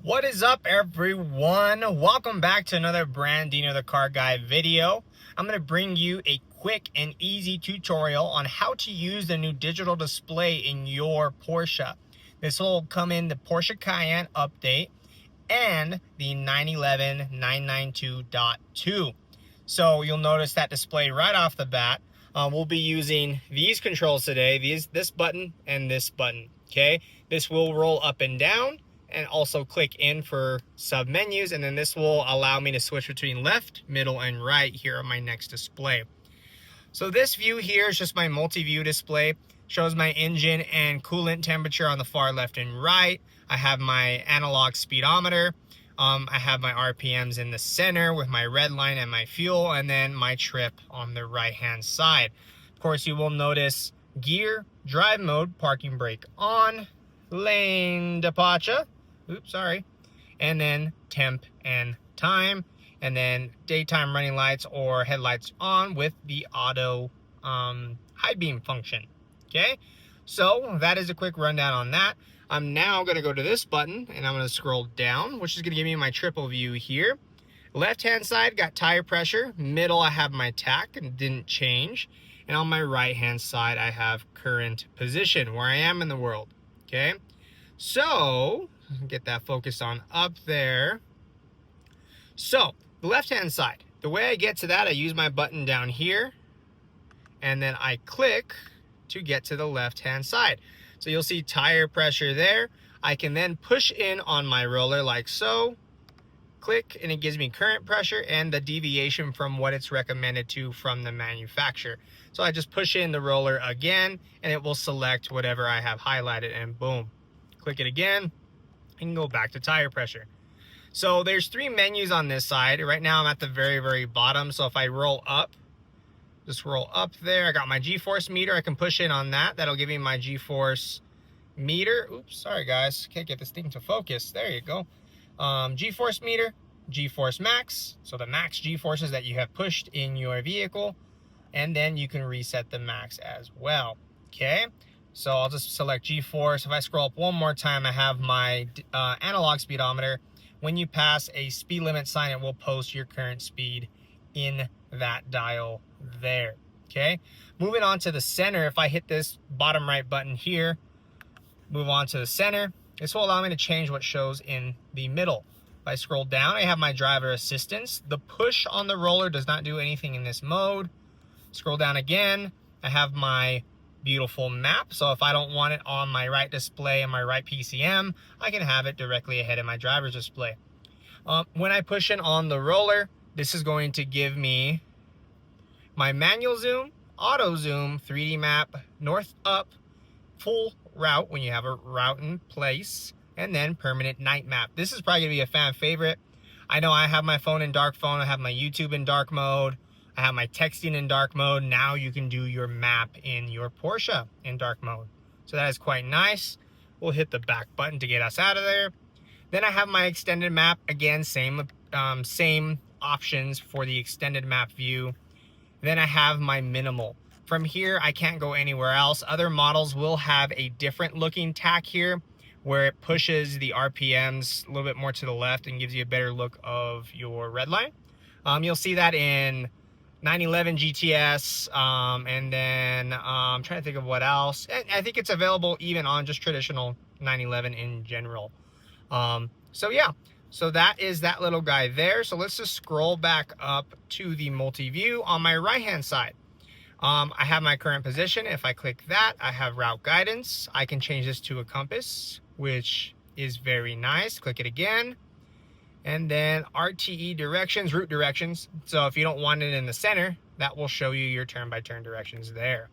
What is up, everyone? Welcome back to another Brandino the Car Guy video. I'm going to bring you a quick and easy tutorial on how to use the new digital display in your Porsche. This will come in the Porsche Cayenne update and the 911 992.2. So you'll notice that display right off the bat. We'll be using these controls today, this button and this button, okay? This will roll up and down and also click in for sub menus, and then this will allow me to switch between left, middle, and right here on my next display. So this view here is just my multi-view display. Shows my engine and coolant temperature on the far left and right. I have my analog speedometer. I have my RPMs in the center with my red line and my fuel, and then my trip on the right hand side. Of course, you will notice gear, drive mode, parking brake on, lane departure, and then temp and time, and then daytime running lights or headlights on with the auto high beam function. Okay, so that is a quick rundown on that. I'm now going to go to this button and I'm going to scroll down, which is going to give me my triple view here. Left hand side got tire pressure, middle I have my tach and didn't change, and on my right hand side I have current position, where I am in the world. Okay, so get that focused on up there. So the left hand side, the way I get to that, I use my button down here and then I click to get to the left hand side. So you'll see tire pressure there. I can then push in on my roller like so, click, and it gives me current pressure and the deviation from what it's recommended to from the manufacturer. So I just push in the roller again and it will select whatever I have highlighted, and boom, click it again and go back to tire pressure. So there's three menus on this side. Right now I'm at the very bottom, so if I roll up, just roll up there, I got my G-force meter. I can push in on that. That'll give me my G-force meter. Oops, sorry guys, can't get this thing to focus. There you go. G-force meter, G-force max, so the max G-forces that you have pushed in your vehicle, and then you can reset the max as well. Okay, so I'll just select G-force. If I scroll up one more time, I have my analog speedometer. When you pass a speed limit sign, it will post your current speed in that dial there. Okay, moving on to the center, if I hit this bottom right button here, move on to the center, this will allow me to change what shows in the middle. If I scroll down, I have my driver assistance. The push on the roller does not do anything in this mode. Scroll down again, I have my beautiful map. So if I don't want it on my right display and my right PCM, I can have it directly ahead of my driver's display. When I push in on the roller, this is going to give me my manual zoom, auto zoom, 3D map, north up, full route when you have a route in place, and then permanent night map. This is probably gonna be a fan favorite. I know I have my phone in dark mode, I have my YouTube in dark mode, I have my texting in dark mode. Now you can do your map in your Porsche in dark mode. So that is quite nice. We'll hit the back button to get us out of there. Then I have my extended map. Again, same options for the extended map view. Then I have my minimal. From here, I can't go anywhere else. Other models will have a different looking tach here, where it pushes the RPMs a little bit more to the left and gives you a better look of your red line. You'll see that in 911 GTS, and then I'm trying to think of what else. I think it's available even on just traditional 911 in general. So yeah, so that is that little guy there. So let's just scroll back up to the multi-view. On my right hand side, I have my current position. If I click that, I have route guidance. I can change this to a compass, which is very nice. Click it again. And then RTE directions, route directions. So if you don't want it in the center, that will show you your turn-by-turn directions there.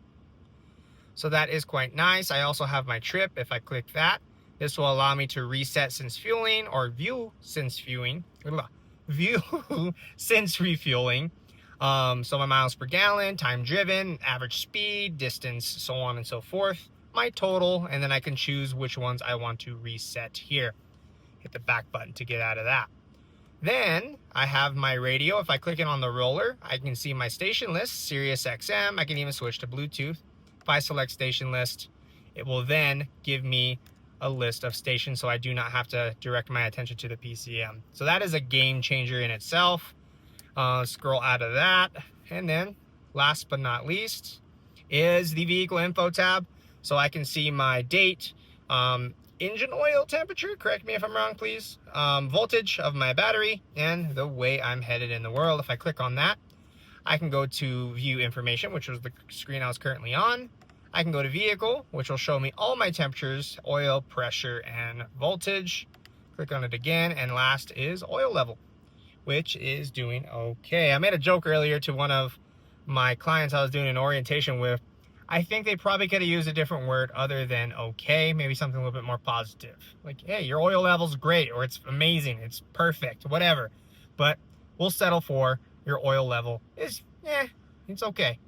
So that is quite nice. I also have my trip. If I click that, this will allow me to reset since fueling, or view since fueling. View since refueling. So my miles per gallon, time driven, average speed, distance, so on and so forth. My total, and then I can choose which ones I want to reset here. Hit the back button to get out of that. Then I have my radio. If I click it on the roller, I can see my station list, Sirius XM. I can even switch to Bluetooth. If I select station list, it will then give me a list of stations so I do not have to direct my attention to the PCM. So that is a game changer in itself. Scroll out of that, and then last but not least is the vehicle info tab, so I can see my date, engine oil temperature, correct me if I'm wrong please, voltage of my battery, and the way I'm headed in the world. If I click on that, I can go to view information, which was the screen I was currently on. I can go to vehicle, which will show me all my temperatures, oil, pressure, and voltage. Click on it again, and last is oil level, which is doing okay. I made a joke earlier to one of my clients I was doing an orientation with. I think they probably could have used a different word other than okay, maybe something a little bit more positive. Like, hey, your oil level's great, or it's amazing, it's perfect, whatever. But we'll settle for your oil level is, it's okay.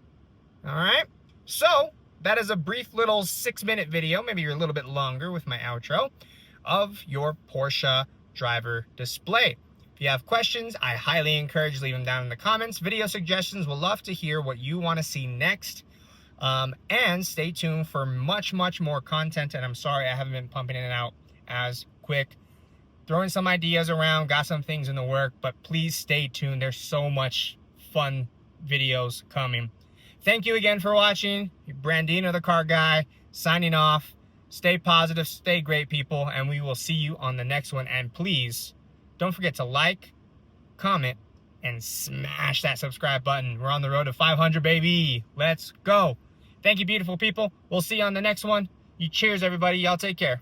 All right, so that is a brief little 6-minute video, maybe you're a little bit longer with my outro, of your Porsche driver display. If you have questions, I highly encourage leave them down in the comments. Video suggestions, we'll love to hear what you want to see next. And stay tuned for much more content. And I'm sorry I haven't been pumping it out as quick. Throwing some ideas around, got some things in the work, but please stay tuned. There's so much fun videos coming. Thank you again for watching. Brandino the Car Guy, signing off. Stay positive, stay great, people, and we will see you on the next one. And please, don't forget to like, comment, and smash that subscribe button. We're on the road to 500, baby. Let's go. Thank you, beautiful people. We'll see you on the next one. You cheers, everybody. Y'all take care.